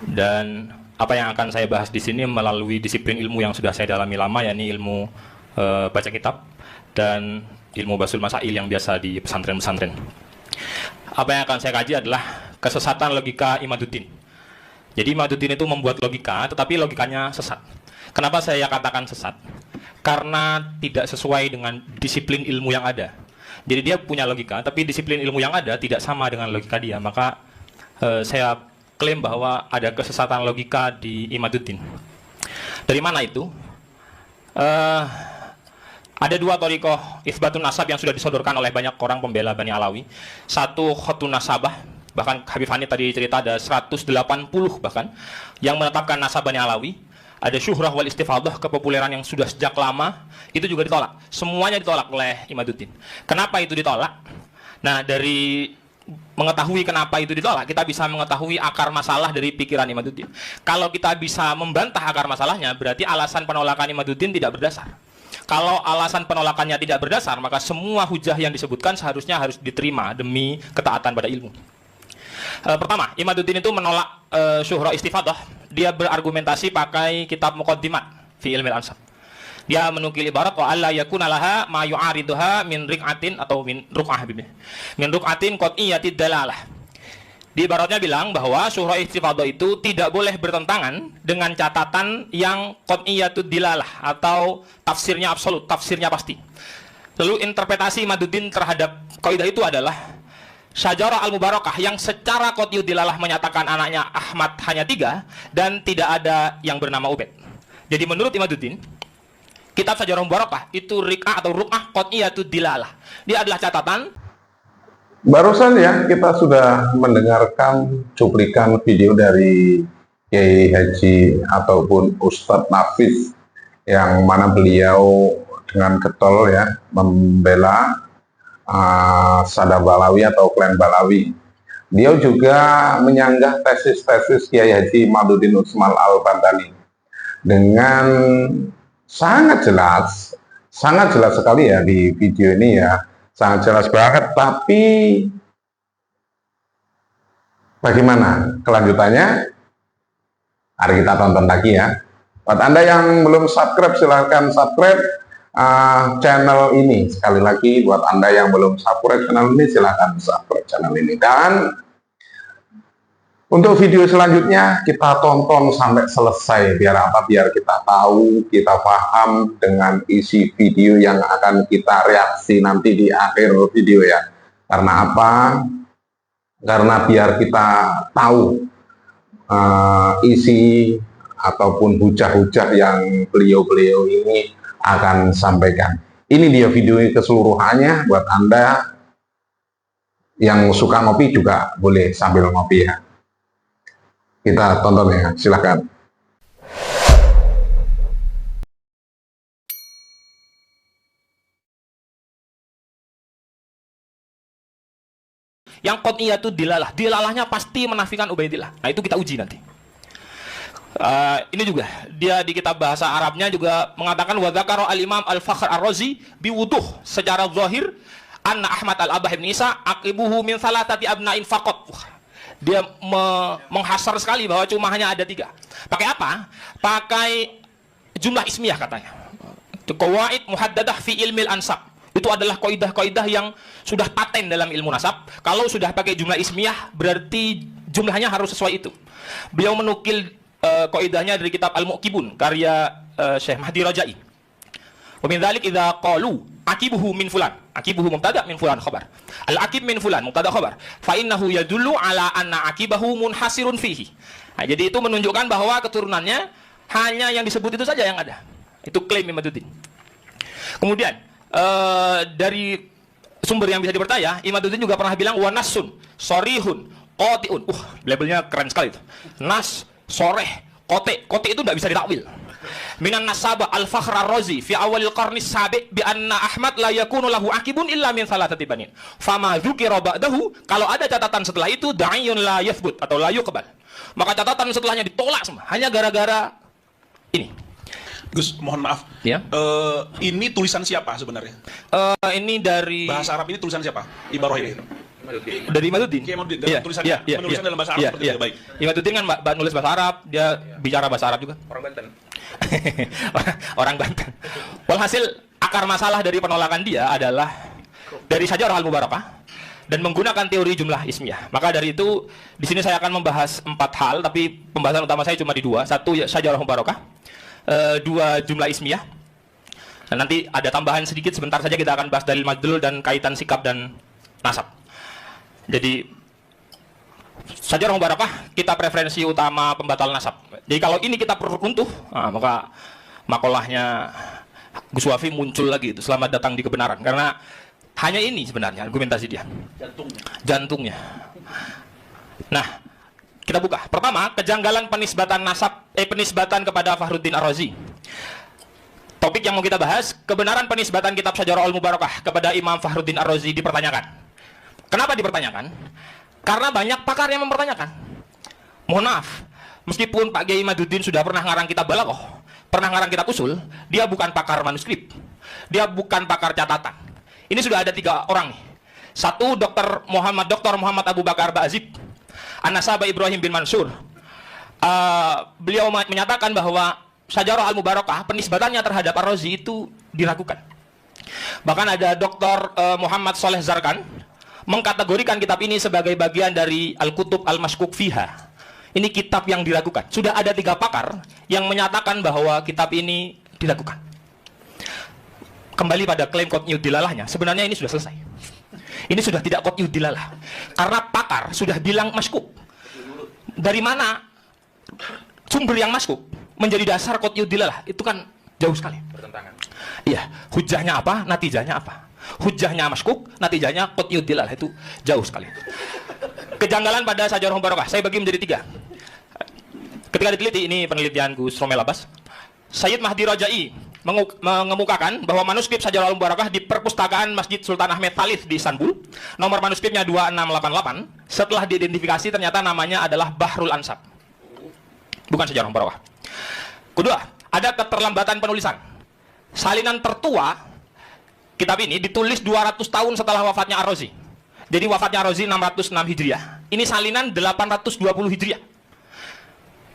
Dan apa yang akan saya bahas di sini melalui disiplin ilmu yang sudah saya dalami lama, yakni ilmu baca kitab dan ilmu basul masail yang biasa di pesantren-pesantren. Apa yang akan saya kaji adalah kesesatan logika Imaduddin. Jadi Imaduddin itu membuat logika, tetapi logikanya sesat. Kenapa saya katakan sesat? Karena tidak sesuai dengan disiplin ilmu yang ada. Jadi dia punya logika, tapi disiplin ilmu yang ada tidak sama dengan logika dia. Maka saya klaim bahwa ada kesesatan logika di Imaduddin. Dari mana itu? Ada dua thariqah itsbatun nasab yang sudah disodorkan oleh banyak orang pembela Bani Alawi. Satu khatun nasabah, bahkan Habib Hani tadi cerita ada 180 bahkan yang menetapkan nasab Bani Alawi. Ada syuhrah wal istifadah, kepopuleran yang sudah sejak lama, itu juga ditolak. Semuanya ditolak oleh Imaduddin. Kenapa itu ditolak? Nah, dari mengetahui kenapa itu ditolak, kita bisa mengetahui akar masalah dari pikiran Imaduddin. Kalau kita bisa membantah akar masalahnya, berarti alasan penolakan Imaduddin tidak berdasar. Kalau alasan penolakannya tidak berdasar, maka semua hujah yang disebutkan seharusnya harus diterima demi ketaatan pada ilmu. Pertama, Imaduddin itu menolak syuhrah istifadah. Dia berargumentasi pakai kitab Muqaddimat fi ilmil ansab. Dia menukil ibarat wa alla yakuna laha ma yu'ariduha min riq'atin atau min ruq'ah min ruq'atin qat'iyyatid dalalah. Di ibaratnya bilang bahwa syuhrah istifadah itu tidak boleh bertentangan dengan catatan yang qat'iyyatud dilalah atau tafsirnya absolut, tafsirnya pasti. Lalu interpretasi Imaduddin terhadap kaidah itu adalah Syajarah al-Mubarakah yang secara qat'iyud dilalah menyatakan anaknya Ahmad hanya 3 dan tidak ada yang bernama Ubaid. Jadi menurut Imaduddin, kitab Syajarah Mubarakah itu riq'ah atau ruq'ah qat'iyatud dilalah. Dia adalah catatan. Barusan ya kita sudah mendengarkan cuplikan video dari Kiai Haji ataupun Ustadz Nafis yang mana beliau dengan getol ya membela Sada Balawi atau klan Balawi. Dia juga menyanggah tesis-tesis Kiai Haji Imaduddin Usman Al-Bantani dengan sangat jelas sekali ya di video ini ya, sangat jelas banget. Tapi bagaimana kelanjutannya? Mari kita tonton lagi ya. Buat Anda yang belum subscribe, silahkan subscribe channel ini. Sekali lagi, buat Anda yang belum subscribe channel ini, silahkan subscribe channel ini. Dan untuk video selanjutnya kita tonton sampai selesai. Biar apa? Biar kita tahu, kita paham dengan isi video yang akan kita reaksi nanti di akhir video ya. Karena apa? Karena biar kita tahu isi ataupun hujah-hujah yang beliau-beliau ini akan sampaikan. Ini dia video keseluruhannya. Buat Anda yang suka ngopi juga boleh sambil ngopi ya. Kita tonton ya, silakan. Yang qat'iyatu dilalah, dilalahnya pasti menafikan Ubaidillah. Nah, itu kita uji nanti. Ini juga dia di kitab bahasa Arabnya juga mengatakan wa dzakara al-Imam Al-Fakhr Ar-Razi biwuduh secara zahir anna Ahmad Al-Abah Ibn Isa aqibuhu min salatati abna'in faqat. Dia menghasar sekali bahwa cuma hanya ada 3. Pakai apa? Pakai jumlah ismiyah katanya. Qawaid muhaddadah fi ilmil ansab. Itu adalah kaidah-kaidah yang sudah paten dalam ilmu nasab. Kalau sudah pakai jumlah ismiyah berarti jumlahnya harus sesuai itu. Beliau menukil kaidahnya dari kitab Al-Mu'qibun karya Syekh Mahdi Rajai. Wa min dzalik idza qalu aqibuhu min fulan. Aqibuhu mubtada min fulan khabar. Al-aqib min fulan mubtada khabar. Fa innahu yadullu ala anna aqibahu munhasirun fihi. Nah, jadi itu menunjukkan bahwa keturunannya hanya yang disebut itu saja yang ada. Itu klaim Imaduddin. Kemudian dari sumber yang bisa dipercaya, Imaduddin juga pernah bilang wa nasun sorihun qati'un. Labelnya keren sekali itu. Nas, soreh, kote itu tidak bisa ditakwil. Minan nasabah Al-Fakhr Ar-Razi fi awalil qarni sabi' bi anna Ahmad la yakunu lahu akibun illa min salatati banin. Fama dzukira ba'dahu, kalau ada catatan setelah itu da'iyun la yathbut atau la yuqbal. Maka catatan setelahnya ditolak semua hanya gara-gara ini. Gus, mohon maaf. Ya. Ini tulisan siapa sebenarnya? Ini dari bahasa Arab ini tulisan siapa? Ibarah ini. Dari Imaduddin. Kiai Imaduddin, dalam tulisannya, menulisnya dalam bahasa Arab seperti itu, baik. Imaduddin kan nulis bahasa Arab, dia bicara bahasa Arab juga. Orang Banten. Orang Banten. Walhasil akar masalah dari penolakan dia adalah dari Syajarah Al-Mubarakah dan menggunakan teori jumlah ismiyah. Maka dari itu di sini saya akan membahas 4 hal, tapi pembahasan utama saya cuma di 2. Satu Syajarah Al-Mubarakah, 2 jumlah ismiyah. Dan nanti ada tambahan sedikit, sebentar saja kita akan bahas dalil madlul dan kaitan sikap dan nasab. Jadi Syajarah Mubarakah kita preferensi utama pembatal nasab. Jadi kalau ini kita runtuh, maka makolahnya Gus Wafi muncul lagi itu, selamat datang di kebenaran. Karena hanya ini sebenarnya argumentasi dia. Jantungnya. Nah, kita buka. Pertama, kejanggalan penisbatan nasab, penisbatan kepada Fakhruddin Ar-Razi. Topik yang mau kita bahas, kebenaran penisbatan kitab Syajarah Al-Mubarakah kepada Imam Fakhruddin Ar-Razi dipertanyakan. Kenapa dipertanyakan? Karena banyak pakar yang mempertanyakan. Mohon maaf, meskipun Pak Kiai Imaduddin sudah pernah ngarang kitab Balaghah, pernah ngarang kitab usul, dia bukan pakar manuskrip, dia bukan pakar catatan. Ini sudah ada 3 orang nih. Satu Dr. Muhammad Abu Bakar Ba'azib, An-Nasabah Ibrahim bin Mansur. Beliau menyatakan bahwa Syajarah Al-Mubarakah penisbatannya terhadap Ar-Razi itu diragukan. Bahkan ada Dr. Muhammad Soleh Zarkan mengkategorikan kitab ini sebagai bagian dari Al-Kutub Al-Mashkuk Fiha. Ini kitab yang diragukan. Sudah ada 3 pakar yang menyatakan bahwa kitab ini diragukan. Kembali pada klaim qat'iyud dilalahnya, sebenarnya ini sudah selesai. Ini sudah tidak qat'iyud dilalah. Karena pakar sudah bilang maskuk. Dari mana sumber yang maskuk menjadi dasar qat'iyud dilalah? Itu kan jauh sekali. Bertentangan. Iya, hujahnya apa, natijahnya apa? Hujahnya maskuk, natijahnya qat'iyud dilalah, itu jauh sekali. Kejanggalan pada Syajarah Mubarakah saya bagi menjadi 3. Ketika diteliti, ini penelitian Gus Romel Abbas, Sayyid Mahdi Rajai mengemukakan bahwa manuskrip Syajarah Al-Mubarakah di perpustakaan Masjid Sultan Ahmed Thalith di Istanbul, nomor manuskripnya 2688, setelah diidentifikasi ternyata namanya adalah Bahrul Ansab, bukan Syajarah Al-Mubarakah. Kedua, ada keterlambatan penulisan. Salinan tertua kitab ini ditulis 200 tahun setelah wafatnya Ar-Razi. Jadi wafatnya Ar-Razi 606 Hijriah. Ini salinan 820 Hijriah.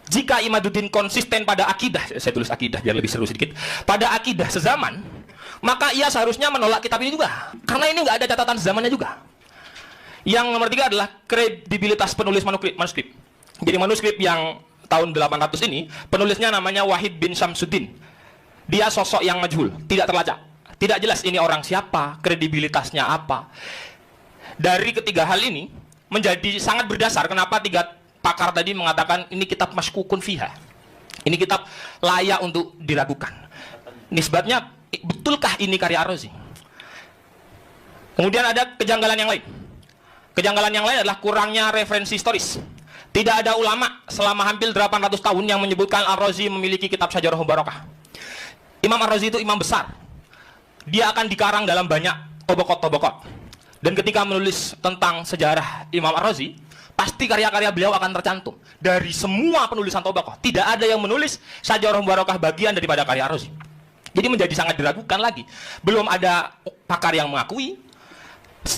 Jika Imaduddin konsisten pada akidah, saya tulis akidah biar lebih seru sedikit, pada akidah sezaman, maka ia seharusnya menolak kitab ini juga. Karena ini nggak ada catatan zamannya juga. Yang nomor 3 adalah kredibilitas penulis manuskrip. Jadi manuskrip yang tahun 800 ini, penulisnya namanya Wahid bin Syamsuddin. Dia sosok yang majhul, tidak terlacak. Tidak jelas ini orang siapa, kredibilitasnya apa. Dari ketiga hal ini, menjadi sangat berdasar kenapa 3 pakar tadi mengatakan ini kitab maskukun fiha. Ini kitab layak untuk diragukan. Nisbatnya, betulkah ini karya Ar-Razi? Kemudian ada kejanggalan yang lain. Kejanggalan yang lain adalah kurangnya referensi historis. Tidak ada ulama selama hampir 800 tahun yang menyebutkan Ar-Razi memiliki kitab Syajarah Mubarakah. Imam Ar-Razi itu imam besar. Dia akan dikarang dalam banyak tobokot-tobokot. Dan ketika menulis tentang sejarah Imam Ar-Razi, pasti karya-karya beliau akan tercantum. Dari semua penulisan Tobakoh, tidak ada yang menulis Syajarah Mubarakah bagian daripada karya Ar-Razi. Jadi menjadi sangat diragukan lagi. Belum ada pakar yang mengakui,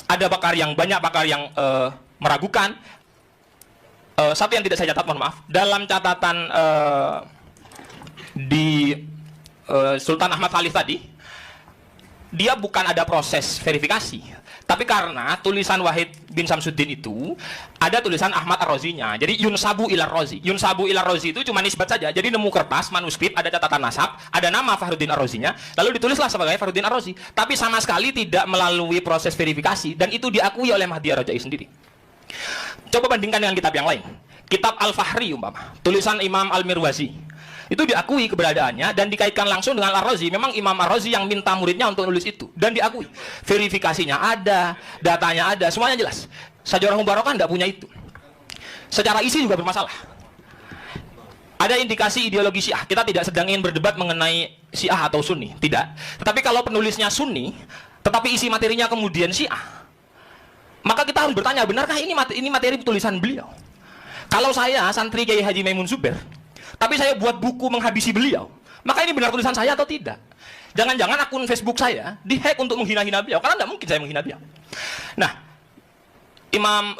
ada banyak pakar yang meragukan. Satu yang tidak saya catat, mohon maaf. Dalam catatan di Sultan Ahmad Thalith tadi, dia bukan ada proses verifikasi. Tapi karena tulisan Wahid bin Syamsuddin itu ada tulisan Ahmad Ar-Razinya. Jadi yunsabu ila Ar-Razi. Yunsabu ila Ar-Razi itu cuma nisbat saja. Jadi nemu kertas, manuskrip, ada catatan nasab, ada nama Fakhruddin Ar-Razinya, lalu ditulislah sebagai Fakhruddin Ar-Razi. Tapi sama sekali tidak melalui proses verifikasi dan itu diakui oleh Mahdi Ar-Rajai sendiri. Coba bandingkan dengan kitab yang lain. Kitab Al-Fahri umpama, tulisan Imam Al-Mirwazi. Itu diakui keberadaannya dan dikaitkan langsung dengan Ar-Razi. Memang Imam Ar-Razi yang minta muridnya untuk nulis itu dan diakui. Verifikasinya ada, datanya ada, semuanya jelas. Syajarah Mubarakah tidak punya itu. Secara isi juga bermasalah. Ada indikasi ideologi Syiah. Kita tidak sedang ingin berdebat mengenai Syiah atau Sunni, tidak. Tetapi kalau penulisnya Sunni, tetapi isi materinya kemudian Syiah, maka kita harus bertanya, benarkah ini materi tulisan beliau? Kalau saya santri Kiai Haji Maimun Zubair, tapi saya buat buku menghabisi beliau, maka ini benar tulisan saya atau tidak? Jangan-jangan akun Facebook saya dihack untuk menghina-hina beliau, karena tidak mungkin saya menghina beliau. Nah, Imam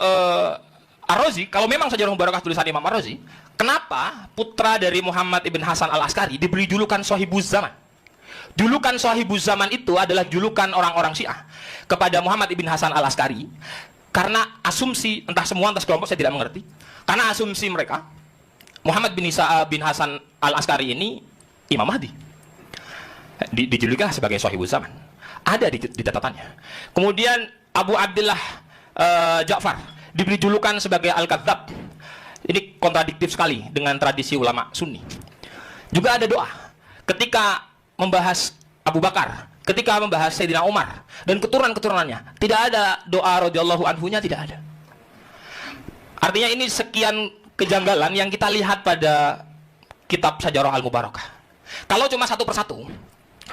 Ar-Razi, kalau memang Sajarah Mubarakah tulisan Imam Ar-Razi, kenapa putra dari Muhammad ibn Hasan al-Askari diberi julukan Sahibuz Zaman? Julukan Sahibuz Zaman itu adalah julukan orang-orang Syiah kepada Muhammad ibn Hasan al-Askari karena asumsi, entah semua entah sekelompok, saya tidak mengerti, karena asumsi mereka Muhammad bin Hasan al-Askari ini Imam Mahdi, dijulukan sebagai Sahibuz Zaman, ada di catatannya. Kemudian Abu Abdullah Ja'far diberi julukan sebagai Al-Kadzab. Ini kontradiktif sekali dengan tradisi ulama Sunni. Juga ada doa ketika membahas Abu Bakar, ketika membahas Sayyidina Umar dan keturunan-keturunannya, tidak ada doa radhiyallahu anhunya, tidak ada. Artinya ini sekian kejanggalan yang kita lihat pada kitab Sajarah Al-Mubarakah. Kalau cuma satu persatu,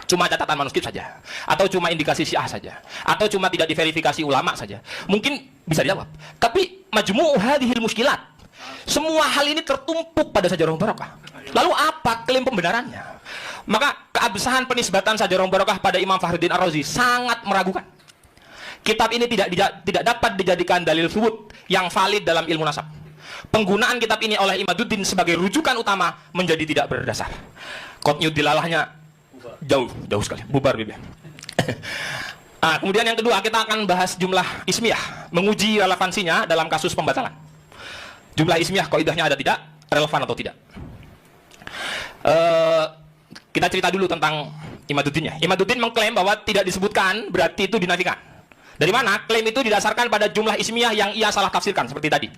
cuma catatan manuskrip saja, atau cuma indikasi Syiah saja, atau cuma tidak diverifikasi ulama saja, mungkin bisa dijawab. Tapi majmu' hadhil muskilat, semua hal ini tertumpuk pada Sajarah Mubarakah. Lalu apa klaim pembenarannya? Maka keabsahan penisbatan Sajarah Mubarakah pada Imam Fakhruddin Ar-Razi sangat meragukan. Kitab ini tidak dapat dijadikan dalil subut yang valid dalam ilmu nasab. Penggunaan kitab ini oleh Imaduddin sebagai rujukan utama menjadi tidak berdasar. Qat'iyud dilalahnya jauh sekali, bubar bibi. Kemudian yang kedua, kita akan bahas jumlah ismiyah, menguji relevansinya dalam kasus pembatalan. Jumlah ismiyah kaidahnya ada tidak, relevan atau tidak. Kita cerita dulu tentang Imaduddinnya. Imaduddin mengklaim bahwa tidak disebutkan berarti itu dinafikan. Dari mana? Klaim itu didasarkan pada jumlah ismiyah yang ia salah tafsirkan seperti tadi.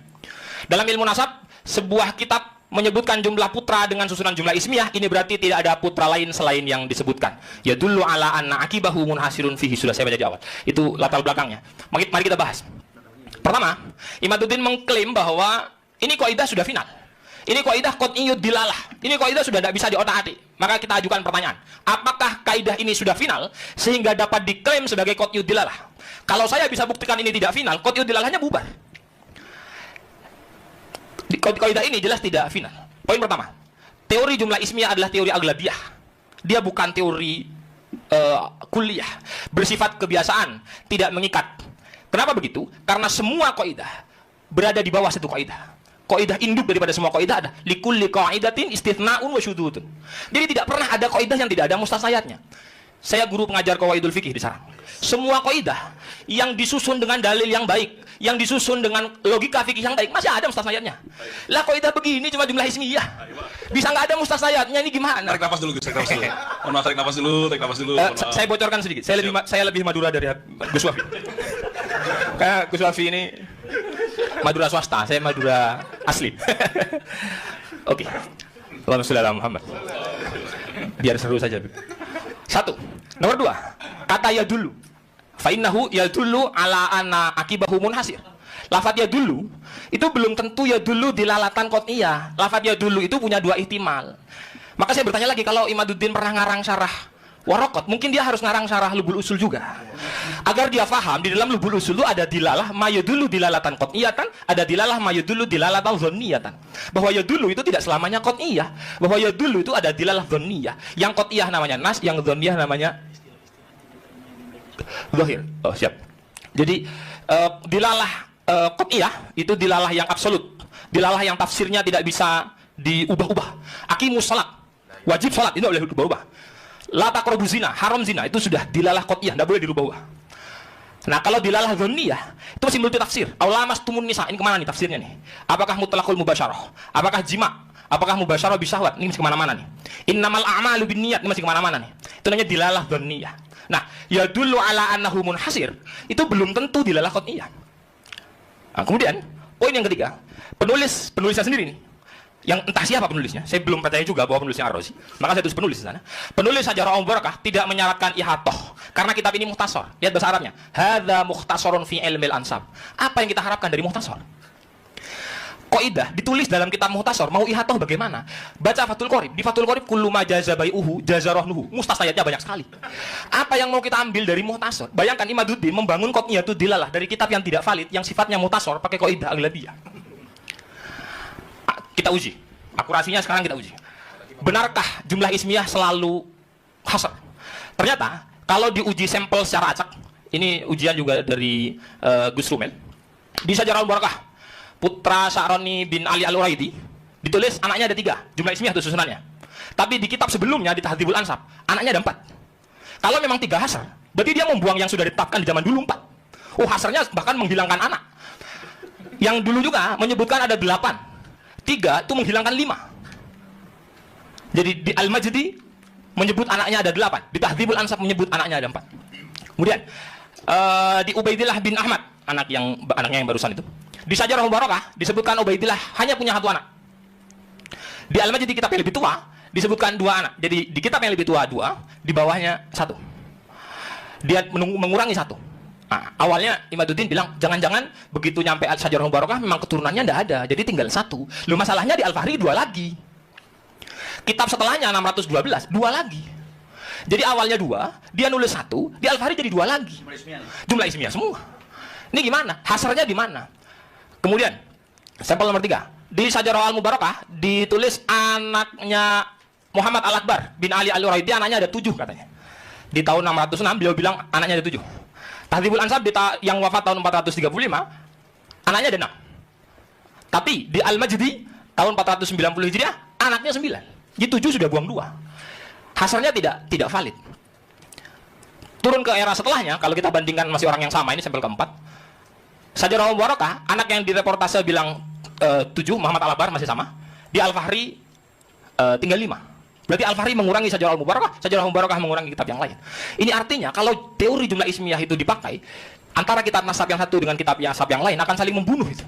Dalam ilmu nasab, sebuah kitab menyebutkan jumlah putra dengan susunan jumlah ismiyah, ini berarti tidak ada putra lain selain yang disebutkan. Ya dulu ala anna akibahu munhasirun fihi, sudah saya baca di awal. Itu latar belakangnya. Mari kita bahas. Pertama, Imaduddin mengklaim bahwa ini kaidah sudah final. Ini kaidah qat'iyud dilalah. Ini kaidah sudah tidak bisa diotak-atik. Maka kita ajukan pertanyaan, apakah kaidah ini sudah final sehingga dapat diklaim sebagai qat'iyud dilalah? Kalau saya bisa buktikan ini tidak final, qat'iyud dilalahnya bubar. Kaidah ini jelas tidak final. Poin pertama, teori jumlah ismiyah adalah teori aglabiyah. Dia bukan teori kuliah, bersifat kebiasaan, tidak mengikat. Kenapa begitu? Karena semua kaidah berada di bawah satu kaidah. Kaidah induk daripada semua kaidah ada likulli qaidatin istithna'un wa syududun. Jadi tidak pernah ada kaidah yang tidak ada mustasnayatnya. Saya guru pengajar qawaidul fikih di Sarang. Semua kaidah yang disusun dengan dalil yang baik, yang disusun dengan logika fikih yang baik, masih ada mustasnayatnya. Lah kaidah begini cuma jumlah ismiyah, bisa nggak ada mustasnayatnya, ini gimana? Tarik nafas dulu, Gus. Tarik nafas dulu. Mohon maaf, tarik nafas dulu. Saya bocorkan sedikit. Saya lebih Madura dari Gus Wafi. Kayak Gus Wafi ini Madura swasta, saya Madura asli. Oke. Allahumma sholli ala Muhammad. Biar seru saja. Satu. Nomor dua, kata ya dulu. Fa innahu ya dulu ala anna akibahu munhasir. Lafaz ya dulu itu belum tentu ya dulu dilalatan qat'iyah. Lafaz ya dulu itu punya dua ihtimal. Maka saya bertanya lagi, kalau Imaduddin pernah ngarang syarah Waraqat, mungkin dia harus ngarang syarah Lubul Usul juga. Agar dia faham di dalam Lubul Usul itu ada dilalah mayadulu dilalatan qat'iyatan, ada dilalah mayadulu dilalatan dhanniyatan. Bahwa ya dulu itu tidak selamanya qat'iyah, bahwa ya dulu itu ada dilalah dhanniyah. Yang qat'iyah namanya nas, yang dhanniyah namanya zahir. Oh, siap. Jadi dilalah qat'iyah itu dilalah yang absolut. Dilalah yang tafsirnya tidak bisa diubah-ubah. Aqimus shalat, wajib salat itu boleh diubah-ubah. La taqrabu zina, haram zina, itu sudah dilalah qat'iyah, tidak boleh dirubah-ubah. Nah, kalau dilalah dhanniyah itu masih multi tafsir. Aulamas tumun nisa, ini kemana nih tafsirnya nih? Apakah mutlaqul mubasyarah? Apakah jima? Apakah mubasyarah bisahwat? Ini masih kemana-mana nih. Innamal a'malu binniyat, ini masih kemana-mana nih. Itu namanya dilalah dhanniyah. Nah, ya dulu ala annahu munhasir, itu belum tentu dilalah qat'iyah. Nah, kemudian poin yang ketiga, penulisnya sendiri nih, yang entah siapa penulisnya, saya belum percaya juga bahwa penulisnya Ar-Razi, maka saya tulis penulis di sana. Penulis Sajarah Al-Mubarakah tidak menyaratkan ihatoh, karena kitab ini mukhtasar. Lihat bahasa Arabnya, hadza mukhtasarun fi ilmil ansab. Apa yang kita harapkan dari mukhtasar? Kaidah ditulis dalam kitab mukhtasar, mau ihatoh bagaimana? Baca Fathul Qorib, di Fathul Qorib kullu ma jaza bai'uhu jaza rahnuhu, mustasnayatnya banyak sekali. Apa yang mau kita ambil dari mukhtasar? Bayangkan Imaduddin membangun qat'iyatu dilalah dari kitab yang tidak valid, yang sifatnya mukhtasar, pakai kaidah aglabiyah. Kita uji, akurasinya sekarang kita uji. Benarkah jumlah ismiyah selalu hasr? Ternyata kalau diuji sampel secara acak, ini ujian juga dari Gus Rumel. Di Syajarul Barakah, putra Sya'rani bin Ali Al-Uraidi, ditulis anaknya ada 3, jumlah ismiyah itu susunannya. Tapi di kitab sebelumnya, di Tahdhibul Ansab, anaknya ada 4. Kalau memang 3 hasr, berarti dia membuang yang sudah ditetapkan di zaman dulu 4. Oh, hasrnya bahkan menghilangkan anak. Yang dulu juga menyebutkan ada 8. 3 itu menghilangkan 5. Jadi di Al-Majdi menyebut anaknya ada 8. Di Tahdhibul Ansab menyebut anaknya ada 4. Kemudian di Ubaidillah bin Ahmad, anaknya yang barusan itu, di Syajarul Barakah disebutkan Ubaidillah hanya punya 1 anak. Di Al-Majdi kitab yang lebih tua disebutkan 2 anak. Jadi di kitab yang lebih tua 2, di bawahnya 1. Dia mengurangi 1. Nah, awalnya Imaduddin bilang jangan-jangan begitu nyampe Syajarul Barakah memang keturunannya tidak ada, jadi tinggal 1. Loh, masalahnya di Al-Fahri 2 lagi. Kitab setelahnya 612, 2 lagi. Jadi awalnya 2, dia nulis 1, di Al-Fahri jadi 2 lagi. Jumlah ismiyah semua. Ini gimana? Hasarnya di mana? Kemudian sampel nomor 3, di Syajarul Al-Mubarakah ditulis anaknya Muhammad Al-Akbar bin Ali Al-Uraidi, anaknya ada 7 katanya. Di tahun 606 beliau bilang anaknya ada 7. Tahdhibul Ansab yang wafat tahun 435, anaknya ada 6. Tapi di Al-Majdi tahun 490 Hijriah anaknya 9. Jadi 7 sudah buang 2. Hasilnya tidak valid. Turun ke era setelahnya, kalau kita bandingkan masih orang yang sama, ini sampel keempat. Syajarul Barakah, anak yang direportase bilang 7, Muhammad Al-Akbar masih sama. Di Al-Fahri tinggal 5. Berarti Al-Fahri mengurangi Syajarul Mubarakah, Syajarul Mubarakah mengurangi kitab yang lain. Ini artinya kalau teori jumlah ismiyah itu dipakai, antara kitab nasab yang satu dengan kitab yang nasab yang lain akan saling membunuh itu.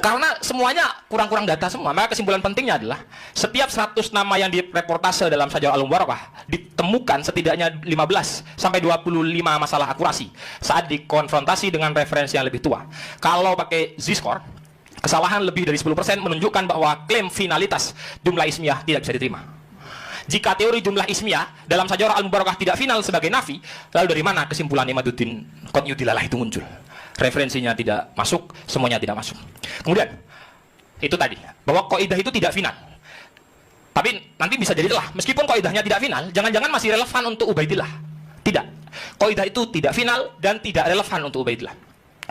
Karena semuanya kurang-kurang data semua. Maka kesimpulan pentingnya adalah setiap 100 nama yang direportase dalam Syajarul Al-Mubarakah ditemukan setidaknya 15 sampai 25 masalah akurasi saat dikonfrontasi dengan referensi yang lebih tua. Kalau pakai Z-score, kesalahan lebih dari 10% menunjukkan bahwa klaim finalitas jumlah ismiyah tidak bisa diterima. Jika teori jumlah ismiyah dalam Syajarul Al-Mubarakah tidak final sebagai nafi, lalu dari mana kesimpulan Imaduddin Qutnyudilalah itu muncul? Referensinya tidak masuk, semuanya tidak masuk. Kemudian, itu tadi, bahwa kaidah itu tidak final. Tapi nanti bisa jadi telah, meskipun kaidahnya tidak final, jangan-jangan masih relevan untuk Ubaidillah. Tidak. Kaidah itu tidak final dan tidak relevan untuk Ubaidillah.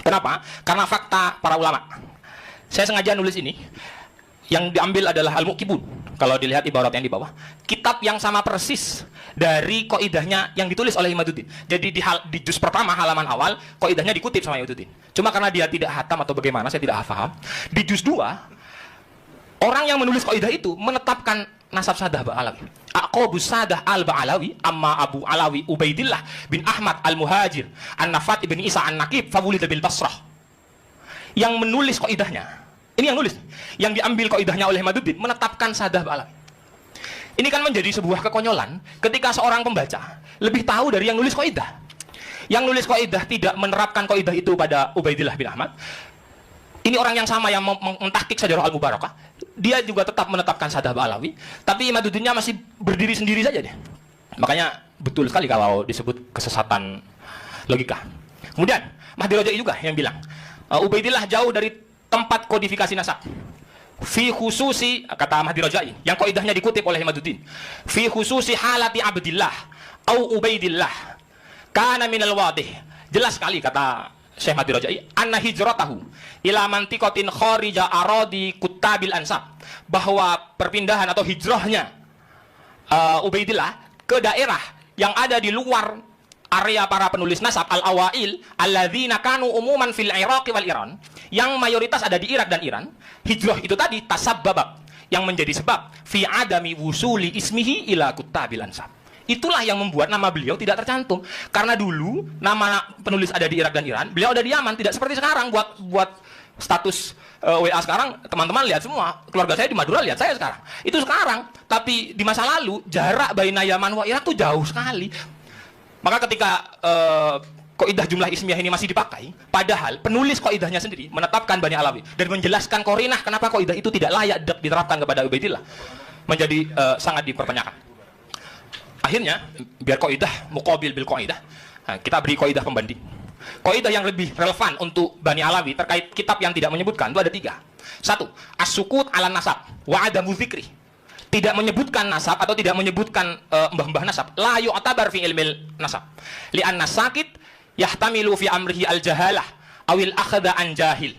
Kenapa? Karena fakta para ulama. Saya sengaja nulis ini. Yang diambil adalah Al-Muqibun. Kalau dilihat ibarat yang di bawah, kitab yang sama persis dari kaidahnya yang ditulis oleh Imaduddin. Jadi di juz pertama halaman awal kaidahnya dikutip sama Imaduddin. Cuma karena dia tidak hatam atau bagaimana, saya tidak paham. Di juz 2 orang yang menulis kaidah itu menetapkan nasab Sadah Ba'alawi. Aqabus Sadah Al-Ba'alawi amma Abu Alawi Ubaidillah bin Ahmad Al-Muhajir An-Nafat ibn Isa An-Naqib fawulida bil Basrah. Yang menulis kaidahnya, ini yang nulis, yang diambil kaidahnya oleh Imaduddin menetapkan Sadah Ba'alawi. Ini kan menjadi sebuah kekonyolan ketika seorang pembaca lebih tahu dari yang nulis kaidah. Yang nulis kaidah tidak menerapkan kaidah itu pada Ubaidillah bin Ahmad. Ini orang yang sama yang mentahqiq Syajarul Al-Mubarakah. Dia juga tetap menetapkan Sadah Ba'alawi, tapi Imaduddinnya masih berdiri sendiri saja dia. Makanya betul sekali kalau disebut kesesatan logika. Kemudian Mahdi Rajai juga yang bilang Ubaidillah jauh dari tempat kodifikasi nasab. Fi khususi, kata Mahdi Rajai, yang kaidahnya dikutip oleh Imaduddin. Fi khususi halati Abdillah au Ubaidillah kana minal wadih. Jelas sekali kata Syekh Mahdi Rajai, anna hijratahu ila mantiqatin kharija aradi kuttabil ansab, bahwa perpindahan atau hijrahnya Ubaidillah ke daerah yang ada di luar area para penulis nasab al-awail alladzina kanu umuman fil Iraq wal Iran, yang mayoritas ada di Irak dan Iran. Hijrah itu tadi tasabbab, yang menjadi sebab fi adami wusuli ismihi ila kuttabil ansab. Itulah yang membuat nama beliau tidak tercantum. Karena dulu nama penulis ada di Irak dan Iran, beliau ada di Yaman. Tidak seperti sekarang buat status WA sekarang, teman-teman lihat semua, keluarga saya di Madura lihat saya sekarang. Itu sekarang, tapi di masa lalu jarak baina Yaman wa Irak itu jauh sekali. Maka ketika kaidah jumlah ismiyah ini masih dipakai, padahal penulis kaidahnya sendiri menetapkan Bani Alawi dan menjelaskan korinah kenapa kaidah itu tidak layak diterapkan kepada Ubaidillah, menjadi sangat dipertanyakan. Akhirnya biar kaidah muqabil bil kaidah, kita beri kaidah pembanding. Kaidah yang lebih relevan untuk Bani Alawi terkait kitab yang tidak menyebutkan itu ada 3. 1, as-sukut 'ala nasab wa adamu dzikri. Tidak menyebutkan nasab atau tidak menyebutkan mbah-mbah nasab, la yu'tabar fi ilmil nasab. Li'anna sakit yahtamilu fi amrihi al-jahalah awil akhadha an jahil.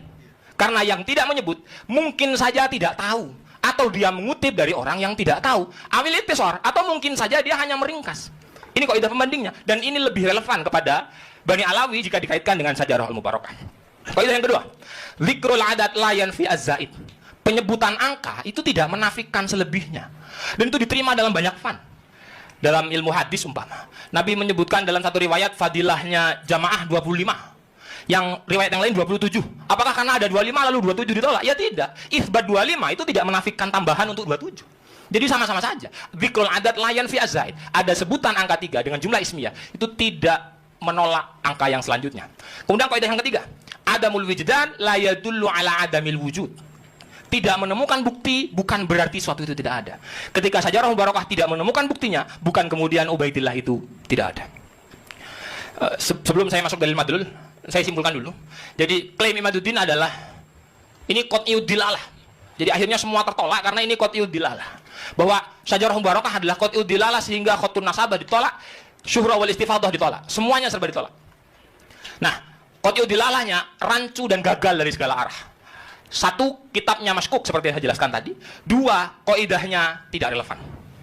Karena yang tidak menyebut mungkin saja tidak tahu, atau dia mengutip dari orang yang tidak tahu. Awil ittisar, atau mungkin saja dia hanya meringkas. Ini kaidah pembandingnya, dan ini lebih relevan kepada Bani Alawi jika dikaitkan dengan Sajarah al-Mubarakah. Kaidah yang kedua, dzikrul adat la yanfi az-zaid. Penyebutan angka itu tidak menafikan selebihnya. Dan itu diterima dalam banyak fan. Dalam ilmu hadis umpama, Nabi menyebutkan dalam satu riwayat fadilahnya jamaah 25. Yang riwayat yang lain 27. Apakah karena ada 25 lalu 27 ditolak? Ya tidak. Isbat 25 itu tidak menafikan tambahan untuk 27. Jadi sama-sama saja. Dzikrul adat la yanfi az-zaid. Ada sebutan angka 3 dengan jumlah ismiyah, itu tidak menolak angka yang selanjutnya. Kemudian kaidah yang ketiga, adamul wijdan la yadullu ala adamil wujud. Tidak menemukan bukti bukan berarti suatu itu tidak ada. Ketika Sajarah Mubarakah tidak menemukan buktinya, bukan kemudian Ubaidillah itu tidak ada. Sebelum saya masuk dalil madlul, saya simpulkan dulu. Jadi klaim Imaduddin adalah ini qat'iyud dilalah. Jadi akhirnya semua tertolak karena ini qat'iyud dilalah. Bahwa Sajarah Mubarakah adalah qat'iyud dilalah sehingga khatun nasabah ditolak, syuhra wal istifadah ditolak. Semuanya serba ditolak. Nah, qat'iyud dilalahnya rancu dan gagal dari segala arah. Satu, kitabnya maskuk seperti yang saya jelaskan tadi. Dua, kaidahnya tidak relevan.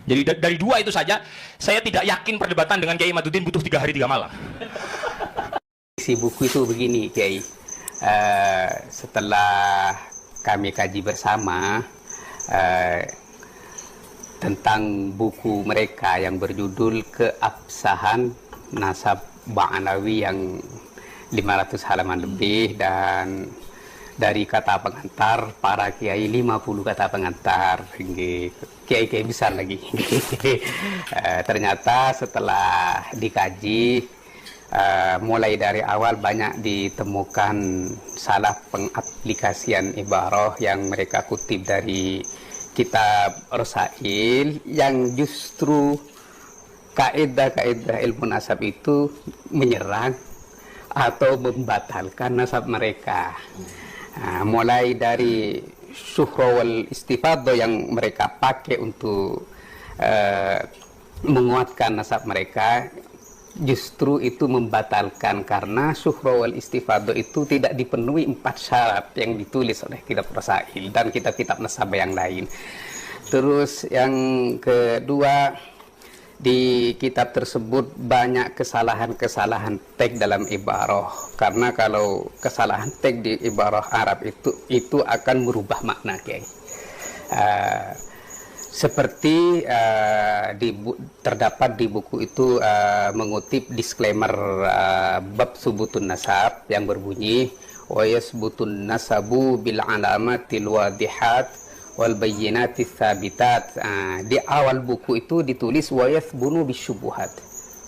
Jadi dari dua itu saja, saya tidak yakin perdebatan dengan Kiai Imaduddin butuh 3 hari 3 malam. Isi buku itu begini, Kiai. Setelah kami kaji bersama tentang buku mereka yang berjudul Keabsahan Nasab Ba'alawi yang 500 halaman lebih, dan dari kata pengantar para kiai 50 kata pengantar, kiai-kiai besar lagi. Ternyata setelah dikaji, mulai dari awal banyak ditemukan salah pengaplikasian ibarah yang mereka kutip dari kitab Rasail, yang justru kaidah-kaidah ilmu nasab itu menyerang atau membatalkan nasab mereka. Mulai dari syuhra wal istifadah yang mereka pakai untuk menguatkan nasab mereka, justru itu membatalkan karena syuhra wal istifadah itu tidak dipenuhi 4 syarat yang ditulis oleh kitab Rasail dan kitab-kitab nasabah yang lain. Terus yang kedua, di kitab tersebut banyak kesalahan-kesalahan teks dalam ibarah, karena kalau kesalahan teks di ibarah Arab itu akan merubah makna, Kiai. Seperti terdapat di buku itu mengutip disclaimer bab subutun nasab yang berbunyi wa yasbutun nasabu bil alamatil wadihat wal bayyinati tsabitat. Di awal buku itu ditulis wa yathbunu bisyubuhat.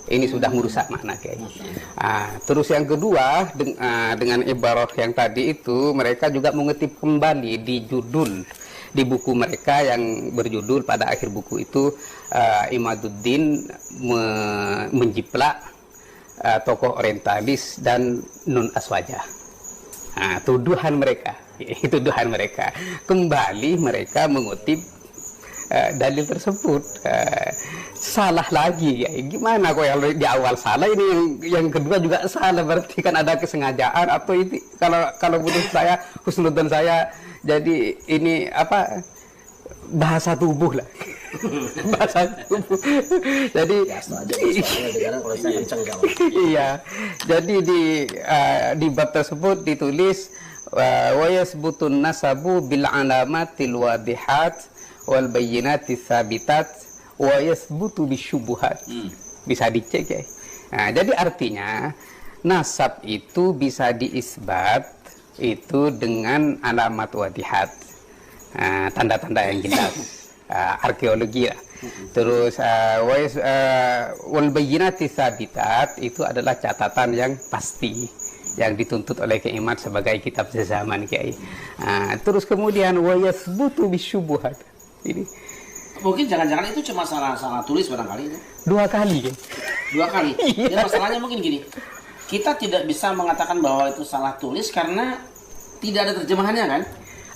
Ini sudah merusak makna, Kiai. Terus yang kedua, dengan ibarah yang tadi itu, mereka juga mengutip kembali di judul di buku mereka yang berjudul pada akhir buku itu Imaduddin menjiplak tokoh orientalis dan nun aswaja. Tuduhan mereka, tuduhan mereka. Kembali mereka mengutip dalil tersebut. Salah lagi, ya. Gimana kok yang di awal salah, ini yang kedua juga salah, berarti kan ada kesengajaan atau itu, kalau menurut saya, husnudzon saya, jadi ini apa, bahasa tubuh lah. Bahasa tubuh. Jadi iya, jadi di bab tersebut ditulis wa yasbutun nasabu bil alamatil wadihat wal bayyinati tsabitat wa yasbutu bisyubuhat. Bisa dicek, ya. Jadi artinya nasab itu bisa diisbat itu dengan alamat wadihat, tanda-tanda yang jelas, arkeologi lah. Terus wal bayyinati tsabitat itu adalah catatan yang pasti yang dituntut oleh Kiai Imad sebagai kitab sezaman, Kiai. Terus kemudian wa yasbutu bisyubuhat. Ini mungkin jangan-jangan itu cuma salah tulis barangkali itu. 2 kali, Kiai. 2 kali. Dan masalahnya mungkin gini, kita tidak bisa mengatakan bahwa itu salah tulis karena tidak ada terjemahannya, kan?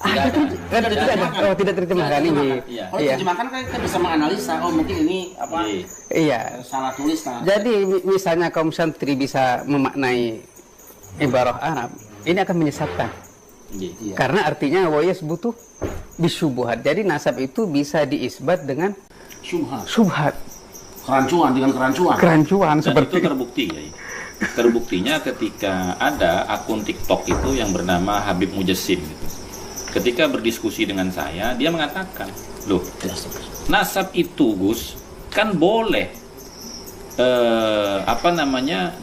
Tidak terjemahkan ini. Kalau terjemahkan kan kita bisa menganalisa, oh mungkin ini apa? Iya. Salah tulis. Jadi misalnya kaum santri bisa memaknai ibarah Arab, ini akan menyesatkan. Iya. Karena artinya wayas butuh bisyubuhat. Jadi nasab itu bisa diisbat dengan Syubhat. syubhat, Kerancuan dengan kerancuan. kerancuan Dan seperti itu terbukti ya. Terbuktinya ketika ada akun TikTok itu yang bernama Habib Mujassim gitu. Ketika berdiskusi dengan saya, dia mengatakan, loh, nasab itu Gus kan boleh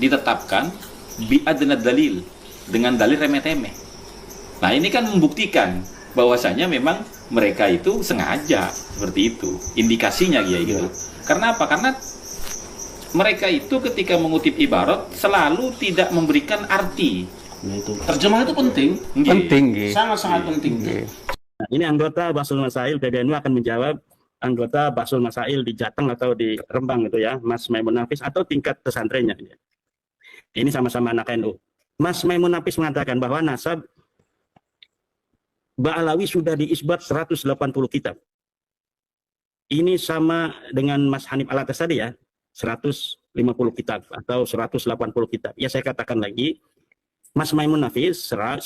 ditetapkan biadna dalil, dengan dalil remeh-temeh. Nah, ini kan membuktikan bahwasanya memang mereka itu sengaja seperti itu. Indikasinya gitu. Karena apa? Karena mereka itu ketika mengutip ibarat selalu tidak memberikan arti. Nah, itu terjemahan itu penting, penting. Nggih. sangat-sangat penting. Nggih. Nah, ini anggota Basul Masail PBNU akan menjawab anggota Basul Masail di Jateng atau di Rembang gitu ya, Mas Maimun Nafis atau tingkat pesantrennya. Ini sama-sama anak NU. Mas Maimun Nafis mengatakan bahwa nasab Ba'alawi sudah diisbat 180 kitab. Ini sama dengan Mas Hanif Alatas tadi ya, 150 kitab atau 180 kitab. Ya saya katakan lagi, Mas Maimun Nafis 1000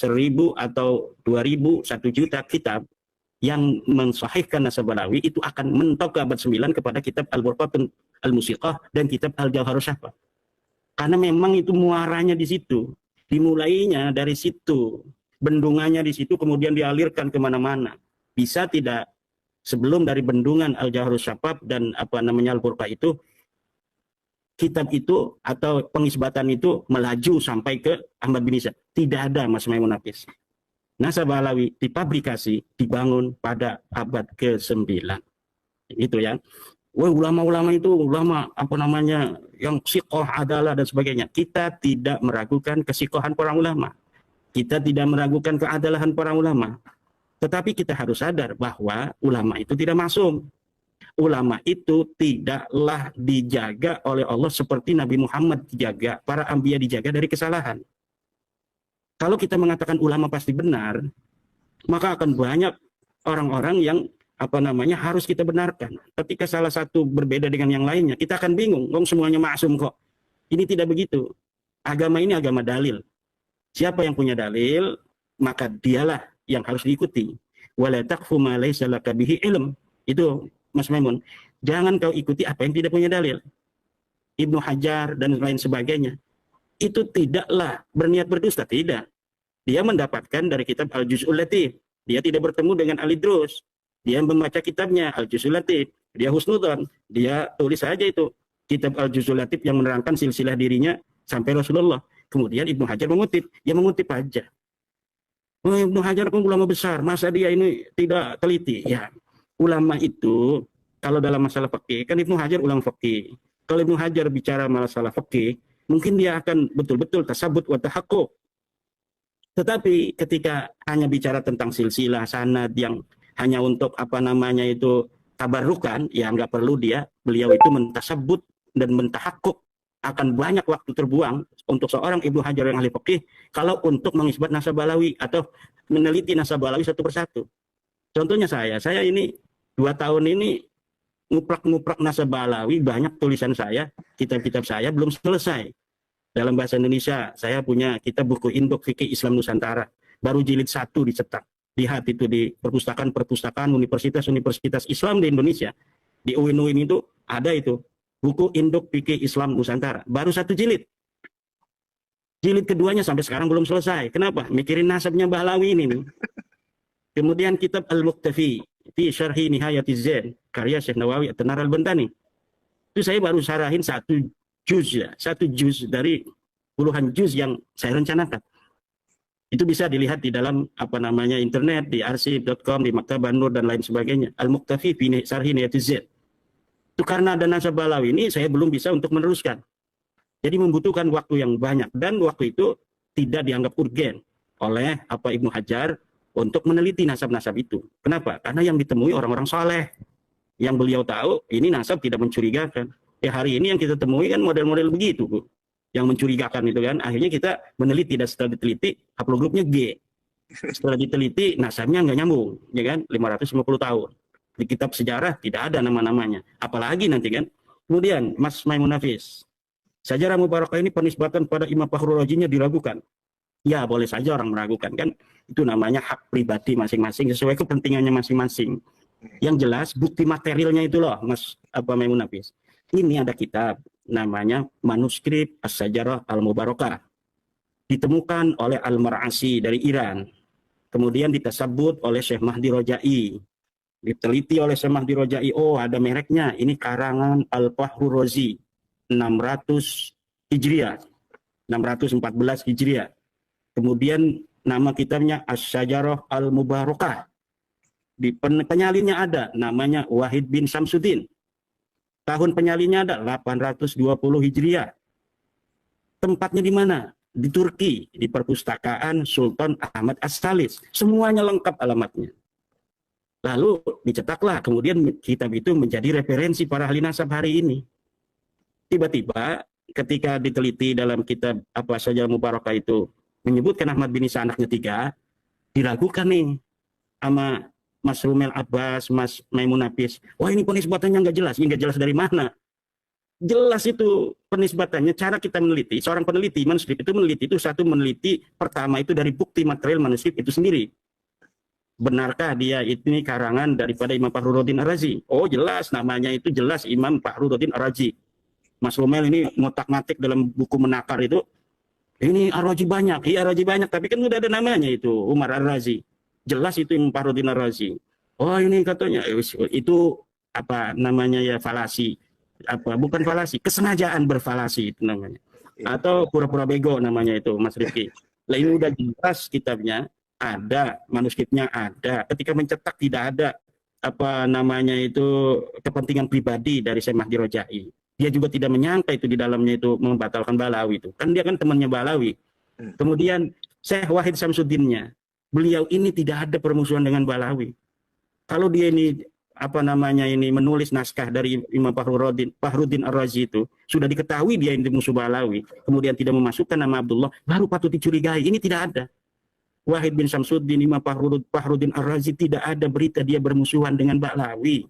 atau 2000, 1 juta kitab yang mensahihkan nasab Ba'alawi itu akan mentok ke abad 9 kepada kitab Al-Burqatun Al-Musiqah dan kitab Al-Jawharus Syafah. Karena memang itu muaranya di situ, dimulainya dari situ, bendungannya di situ, kemudian dialirkan kemana-mana. Bisa tidak sebelum dari bendungan Al-Jawharus Syafaf dan Al-Burqah itu, kitab itu atau pengisbatan itu melaju sampai ke Ahmad bin Isa. Tidak ada, Mas Maimun Nafis. Nasab Ba'alawi dipabrikasi, dibangun pada abad ke-9. Itu ya. Wah, ulama-ulama itu ulama yang siqoh, adalah dan sebagainya. Kita tidak meragukan kesikohan para ulama. Kita tidak meragukan keadalan para ulama. Tetapi kita harus sadar bahwa ulama itu tidak maksum. Ulama itu tidaklah dijaga oleh Allah seperti Nabi Muhammad dijaga, para anbiya dijaga dari kesalahan. Kalau kita mengatakan ulama pasti benar, maka akan banyak orang-orang yang harus kita benarkan. Ketika salah satu berbeda dengan yang lainnya, kita akan bingung. Semuanya maksum kok. Ini tidak begitu. Agama ini agama dalil. Siapa yang punya dalil, maka dialah yang harus diikuti. Wala taqfu ma laysa laka bihi ilm. Itu Mas Maimun. Jangan kau ikuti apa yang tidak punya dalil. Ibnu Hajar dan lain sebagainya. Itu tidaklah berniat berdusta, tidak. Dia mendapatkan dari kitab Al-Juz'ul Latif. Dia tidak bertemu dengan Al-Idrus. Dia membaca kitabnya Al-Juz'ul Latif. Dia husnudzon. Dia tulis saja itu. Kitab Al-Juz'ul Latif yang menerangkan silsilah dirinya sampai Rasulullah. Kemudian Ibnu Hajar mengutip, ya mengutip aja. Oh, Ibnu Hajar pun ulama besar, masa dia ini tidak teliti? Ya, ulama itu kalau dalam masalah fikih kan Ibnu Hajar ulama fikih. Kalau Ibnu Hajar bicara masalah fikih, mungkin dia akan betul-betul tasabut wa tahaqquq. Tetapi ketika hanya bicara tentang silsilah sanad yang hanya untuk tabarrukan, ya nggak perlu beliau itu mentasabut dan mentahaqquq. Akan banyak waktu terbuang untuk seorang Ibnu Hajar yang ahli fikih kalau untuk mengisbat nasab Ba'alawi atau meneliti nasab Ba'alawi satu persatu. Contohnya saya ini 2 tahun ini nguprak nasab Ba'alawi, banyak tulisan saya, kitab-kitab saya belum selesai. Dalam bahasa Indonesia, saya punya kitab buku Induk Fikih Islam Nusantara, baru jilid 1 dicetak. Lihat itu di perpustakaan Universitas Islam di Indonesia. Di UIN itu ada itu. Buku Induk Fikih Islam Nusantara. Baru 1 jilid. Jilid keduanya sampai sekarang belum selesai. Kenapa? Mikirin nasabnya Ba'alawi ini nih. Kemudian kitab Al-Muqtafi. Fi Syarhi Nihayatiz Zain. Karya Syekh Nawawi At-Tanar Al-Bantani. Itu saya baru sarahin 1 juz ya. 1 juz dari puluhan juz yang saya rencanakan. Itu bisa dilihat di dalam internet, di arsip.com, di Maktabah Nur dan lain sebagainya. Al-Muqtafi Fi Syarhi Nihayatiz Zain. Itu karena ada nasab Ba'alawi ini saya belum bisa untuk meneruskan. Jadi membutuhkan waktu yang banyak dan waktu itu tidak dianggap urgen oleh Ibnu Hajar untuk meneliti nasab-nasab itu. Kenapa? Karena yang ditemui orang-orang saleh. Yang beliau tahu ini nasab tidak mencurigakan. Ya hari ini yang kita temui kan model-model begitu, Bu. Yang mencurigakan itu kan. Akhirnya kita meneliti dan setelah diteliti haplogrupnya G. Setelah diteliti nasabnya nggak nyambung, ya kan? 550 tahun. Di kitab sejarah tidak ada nama-namanya. Apalagi nanti kan. Kemudian Mas Maimun Nafis. Sajarah Mubarakah ini penisbatan pada Imam Fakhrul Razinya diragukan. Ya boleh saja orang meragukan, kan itu namanya hak pribadi masing-masing sesuai kepentingannya masing-masing. Yang jelas bukti materialnya itu loh Mas Maimun Nafis. Ini ada kitab namanya manuskrip As-Sajarah Al-Mubarakah, ditemukan oleh Al-Mar'asi dari Iran, kemudian ditasabut oleh Syekh Mahdi Rojai, diteliti oleh Syekh Mahdi Rojai, oh ada mereknya, ini karangan Al-Fahru Razi 600 Hijriah, 614 Hijriah. Kemudian nama kitabnya As-Sajarah Al-Mubarakah. Di penyalinnya ada namanya Wahid bin Samsudin. Tahun penyalinnya ada 820 Hijriah. Tempatnya di mana? Di Turki, di perpustakaan Sultan Ahmad As-Salis. Semuanya lengkap alamatnya. Lalu dicetaklah, kemudian kitab itu menjadi referensi para ahli nasab hari ini. Tiba-tiba ketika diteliti dalam kitab apa saja Mubarakah itu menyebutkan Ahmad bin Isa anaknya 3, diragukan nih sama Mas Rumel Abbas, Mas Maimun Nafis. Wah ini penisbatannya nggak jelas. Ini nggak jelas dari mana? Jelas itu penisbatannya. Cara kita meneliti, seorang peneliti manuskrip itu meneliti itu satu, meneliti pertama itu dari bukti material manuskrip itu sendiri. Benarkah dia ini karangan daripada Imam Fakhruddin Ar-Razi? Oh jelas, namanya itu jelas Imam Fakhruddin Ar-Razi. Mas Rumel ini ngotak-ngatik dalam buku menakar itu, ini Ar-Razi banyak, iya Ar-Razi banyak, tapi kan udah ada namanya itu, Umar Ar-Razi. Jelas itu Imam Fakhruddin Ar-Razi. Oh ini katanya, itu apa namanya ya, falasi. Apa, bukan falasi, kesengajaan berfalasi itu namanya. Atau pura-pura bego namanya itu, Mas Rifki. Lah ini udah jelas kitabnya, ada, manuskripnya ada. Ketika mencetak tidak ada apa namanya itu kepentingan pribadi dari Syekh Mahdi Rojai. Dia juga tidak menyangka itu di dalamnya itu membatalkan Balawi itu. Kan dia kan temannya Balawi. Kemudian Syekh Wahid Samsudinnya, beliau ini tidak ada permusuhan dengan Balawi. Kalau dia ini apa namanya ini menulis naskah dari Imam Fakhruddin Ar-Razi itu, sudah diketahui dia ini musuh Balawi, kemudian tidak memasukkan nama Abdullah, baru patut dicurigai. Ini tidak ada. Wahid bin Samsuddin, Imam Fakhruddin Ar-Razi, tidak ada berita dia bermusuhan dengan Balawi.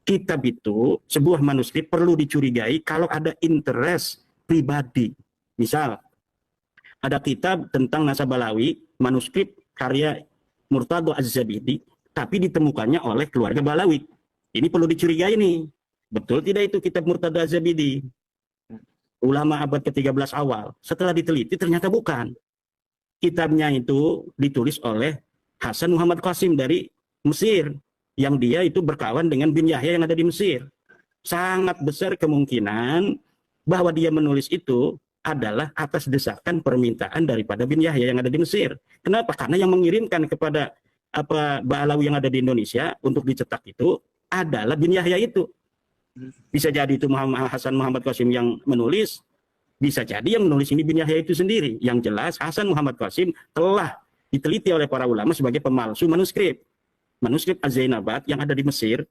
Kitab itu, sebuah manuskrip perlu dicurigai kalau ada interest pribadi. Misal, ada kitab tentang nasab Balawi, manuskrip karya Murtadha Az-Zabidi, tapi ditemukannya oleh keluarga Balawi. Ini perlu dicurigai nih. Betul tidak itu kitab Murtadha Az-Zabidi? Ulama abad ke-13 awal. Setelah diteliti ternyata bukan. Kitabnya itu ditulis oleh Hasan Muhammad Qasim dari Mesir, yang dia itu berkawan dengan bin Yahya yang ada di Mesir. Sangat besar kemungkinan bahwa dia menulis itu adalah atas desakan permintaan daripada bin Yahya yang ada di Mesir. Kenapa? Karena yang mengirimkan kepada apa Balawi yang ada di Indonesia untuk dicetak itu adalah bin Yahya itu. Bisa jadi itu Hasan Muhammad Qasim yang menulis, bisa jadi yang menulis ini bin Yahya itu sendiri. Yang jelas Hasan Muhammad Qasim telah diteliti oleh para ulama sebagai pemalsu manuskrip. Manuskrip Az-Zainabat yang ada di Mesir,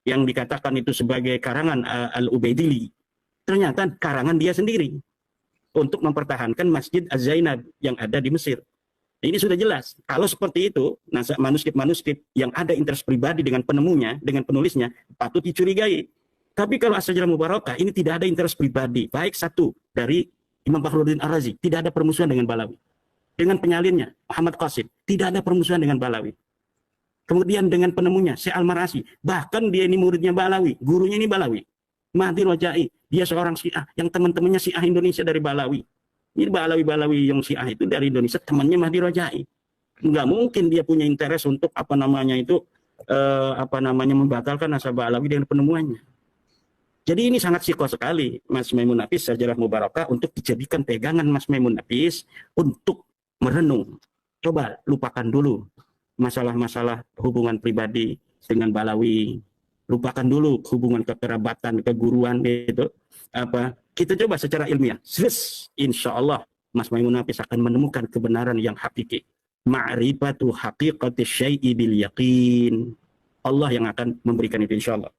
yang dikatakan itu sebagai karangan Al-Ubaidili, ternyata karangan dia sendiri untuk mempertahankan Masjid Az-Zainab yang ada di Mesir. Ini sudah jelas. Kalau seperti itu, manuskrip-manuskrip yang ada interest pribadi dengan penemunya, dengan penulisnya, patut dicurigai. Tapi kalau As-Sajarah Mubarakah, ini tidak ada interest pribadi. Baik satu, dari Imam Fakhruddin Ar-Razi, tidak ada permusuhan dengan Balawi. Dengan penyalinnya, Muhammad Qasim, tidak ada permusuhan dengan Balawi. Kemudian dengan penemunya, Syekh Al-Mar'asi, bahkan dia ini muridnya Balawi, gurunya ini Balawi. Mahdi Rojai, dia seorang Syiah, yang teman-temannya Syiah Indonesia dari Balawi. Ini Balawi-Balawi yang Syiah itu dari Indonesia, temannya Mahdi Rojai. Nggak mungkin dia punya interest untuk apa namanya itu, membatalkan nasab Balawi dengan penemuannya. Jadi ini sangat psiko sekali, Mas Maimun Nafis, Sajarah Mubarakah, untuk dijadikan pegangan Mas Maimun Nafis untuk merenung. Coba lupakan dulu masalah-masalah hubungan pribadi dengan Balawi, lupakan dulu hubungan kekerabatan, keguruan itu. Kita coba secara ilmiah. Insya Allah Mas Maimun Nafis akan menemukan kebenaran yang hakiki. Ma'rifatu haqiqati syai'i bil yaqin. Allah yang akan memberikan itu insya Allah.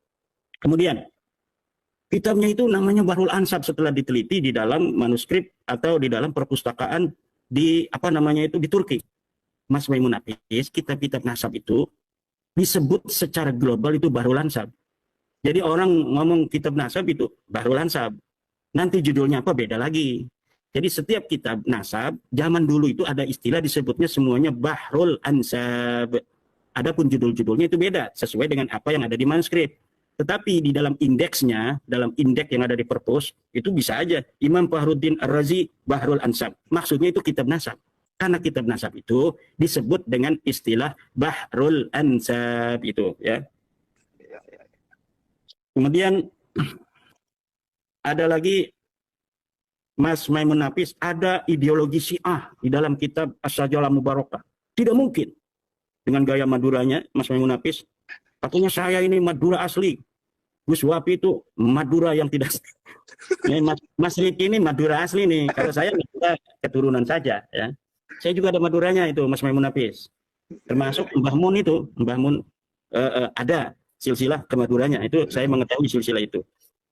Kemudian kitabnya itu namanya Bahrul Ansab setelah diteliti di dalam manuskrip atau di dalam perpustakaan di di Turki. Mas Maimun Nafis, kitab-kitab nasab itu disebut secara global itu Bahrul Ansab. Jadi orang ngomong kitab nasab itu Bahrul Ansab. Nanti judulnya apa beda lagi. Jadi setiap kitab nasab, zaman dulu itu ada istilah disebutnya semuanya Bahrul Ansab. Adapun judul-judulnya itu beda, sesuai dengan apa yang ada di manuskrip. Tetapi di dalam indeksnya, dalam indeks yang ada di perpus, itu bisa aja Imam Fakhruddin Ar-Razi Bahrul Ansab. Maksudnya itu kitab nasab. Karena kitab nasab itu disebut dengan istilah Bahrul Ansab itu, ya. Kemudian ada lagi Mas Maimun Nafis, ada ideologi Syiah di dalam kitab As-Sajalah Mubarakah. Tidak mungkin. Dengan gaya Maduranya, Mas Maimun Nafis, katanya saya ini Madura asli. Gus Wapi itu Madura yang tidak. Mas Riki ini Madura asli nih. Kalau saya Madura keturunan saja, ya. Saya juga ada Maduranya itu, Mas Maimun Nafis. Termasuk Mbah Mun itu, Mbah Mun ada silsilah kemaduranya. Itu saya mengetahui silsilah itu.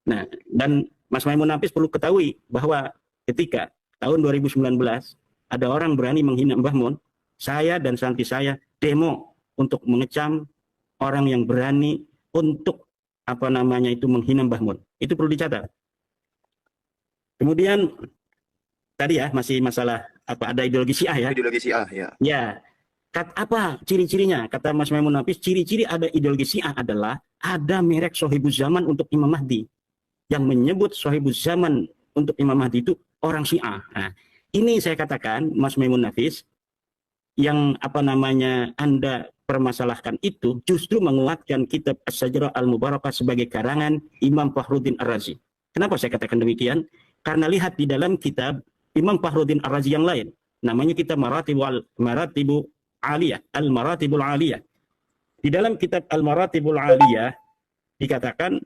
Nah, dan Mas Maimun Nafis perlu ketahui bahwa ketika tahun 2019 ada orang berani menghina Mbah Mun, saya dan santri saya demo untuk mengecam orang yang berani untuk menghina Mbah Mun. Itu perlu dicatat. Kemudian tadi ya masih masalah ada ideologi Syiah ya. Ideologi Syiah ya. Ya. Apa ciri-cirinya? Kata Mas Maimun Nafis, ciri-ciri ada ideologi Syiah adalah ada merek Sohibuz Zaman untuk Imam Mahdi. Yang menyebut Sohibuz Zaman untuk Imam Mahdi itu orang Syiah. Nah, ini saya katakan Mas Maimun Nafis, yang Anda permasalahkan itu justru menguatkan kitab As-Sajarah Al-Mubarakah sebagai karangan Imam Fakhruddin Ar-Razi. Kenapa saya katakan demikian? Karena lihat di dalam kitab Imam Fakhruddin Ar-Razi yang lain, namanya kitab Maratibul Aliyah, Al-Maratibul Aliyah. Di dalam kitab Al-Maratibul Aliyah dikatakan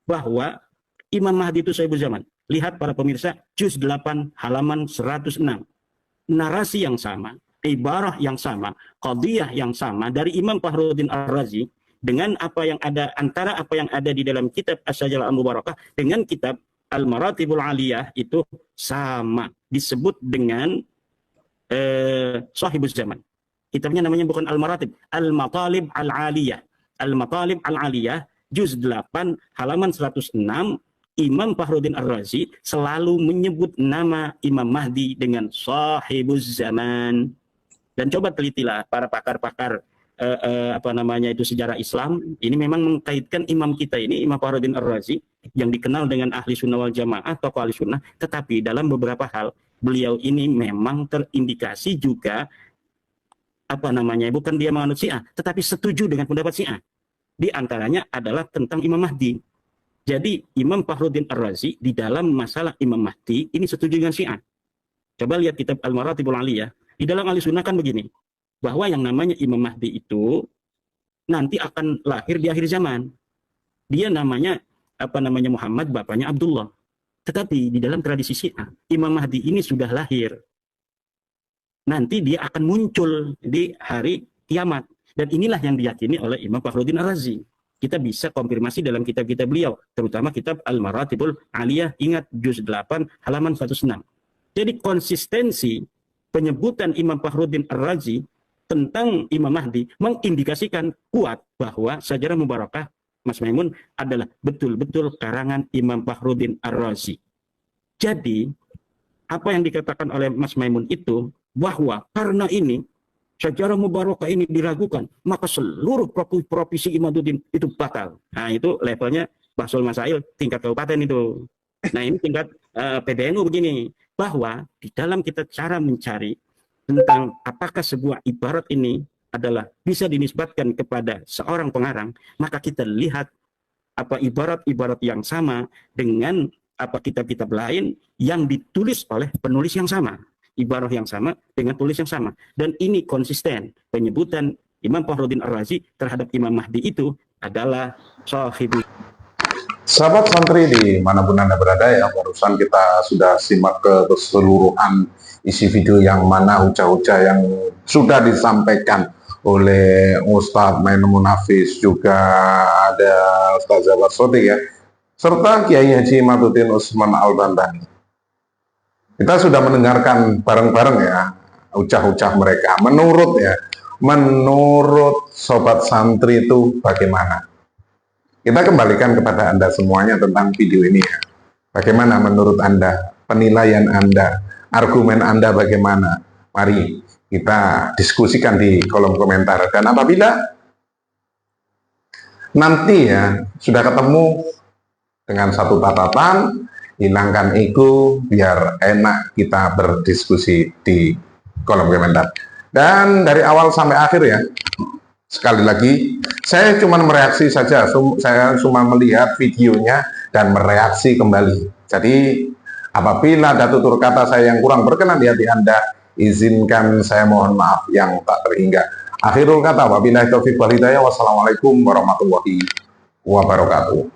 bahwa Imam Mahdi itu Sohibuz Zaman. Lihat para pemirsa, juz 8 halaman 106. Narasi yang sama, ibarah yang sama, qadiyah yang sama dari Imam Fakhruddin Ar-Razi dengan apa yang ada antara apa yang ada di dalam kitab As-Sajarah Al-Mubarakah dengan kitab Al-Maratibul Aliyah itu sama, disebut dengan Sohibuz Zaman. Kitabnya namanya bukan Al-Maratib, Al-Matalib Al-Aliyah. Al-Matalib Al-Aliyah juz 8 halaman 106. Imam Fakhruddin Ar-Razi selalu menyebut nama Imam Mahdi dengan Sahibuz Zaman. Dan coba telitilah para pakar-pakar sejarah Islam, ini memang mengkaitkan imam kita ini, Imam Fakhruddin Ar-Razi, yang dikenal dengan ahli sunnah wal jamaah, tokoh ahli sunnah, tetapi dalam beberapa hal, beliau ini memang terindikasi juga, bukan dia menganut Syiah, tetapi setuju dengan pendapat Syiah. Di antaranya adalah tentang Imam Mahdi. Jadi Imam Fakhruddin Ar-Razi di dalam masalah Imam Mahdi ini setuju dengan Syiah. Coba lihat kitab Al-Maratibul Aliyah. Di dalam ahli sunnah kan begini, bahwa yang namanya Imam Mahdi itu nanti akan lahir di akhir zaman. Dia namanya Muhammad, bapaknya Abdullah. Tetapi di dalam tradisi Syiah, Imam Mahdi ini sudah lahir. Nanti dia akan muncul di hari kiamat. Dan inilah yang diyakini oleh Imam Fakhruddin Ar-Razi. Kita bisa konfirmasi dalam kitab-kitab beliau, terutama kitab Al-Maratibul Aliyah, ingat juz 8 halaman 106. Jadi konsistensi penyebutan Imam Fakhruddin Ar-Razi tentang Imam Mahdi mengindikasikan kuat bahwa Sajarah Mubarakah Mas Maimun adalah betul-betul karangan Imam Fakhruddin Ar-Razi. Jadi apa yang dikatakan oleh Mas Maimun itu bahwa karena ini Sajarah Mubarakah ini diragukan, maka seluruh provinsi Imaduddin itu batal. Nah, itu levelnya Bahsul Masail tingkat kabupaten itu. Nah, ini tingkat PBNU begini, bahwa di dalam kita cara mencari tentang apakah sebuah ibarat ini adalah bisa dinisbatkan kepada seorang pengarang, maka kita lihat ibarat-ibarat yang sama dengan kitab-kitab lain yang ditulis oleh penulis yang sama. Ibarah yang sama dengan tulis yang sama, dan ini konsisten penyebutan Imam Fakhruddin Ar-Razi terhadap Imam Mahdi itu adalah Sahibuz. Sahabat santri di manapun Anda berada, yang barusan kita sudah simak keseluruhan isi video yang mana ucap-ucap yang sudah disampaikan oleh Ustadz Maimun Nafis, juga ada Ustadz Jabar Sodik ya, serta Kiai Haji Imaduddin Utsman Al-Bantani. Kita sudah mendengarkan bareng-bareng ya ucap-ucap mereka. Menurut sobat santri itu bagaimana? Kita kembalikan kepada Anda semuanya tentang video ini ya. Bagaimana menurut Anda, penilaian Anda, argumen Anda bagaimana? Mari kita diskusikan di kolom komentar. Dan apabila nanti ya sudah ketemu dengan satu catatan, hilangkan ego biar enak kita berdiskusi di kolom komentar. Dan dari awal sampai akhir ya, sekali lagi saya cuma mereaksi saja, saya cuma melihat videonya dan mereaksi kembali. Jadi apabila ada tutur kata saya yang kurang berkenan di hati Anda, izinkan saya mohon maaf yang tak terhingga. Akhirul kata, wabillahi taufiq wal hidayah, wassalamualaikum warahmatullahi wabarakatuh.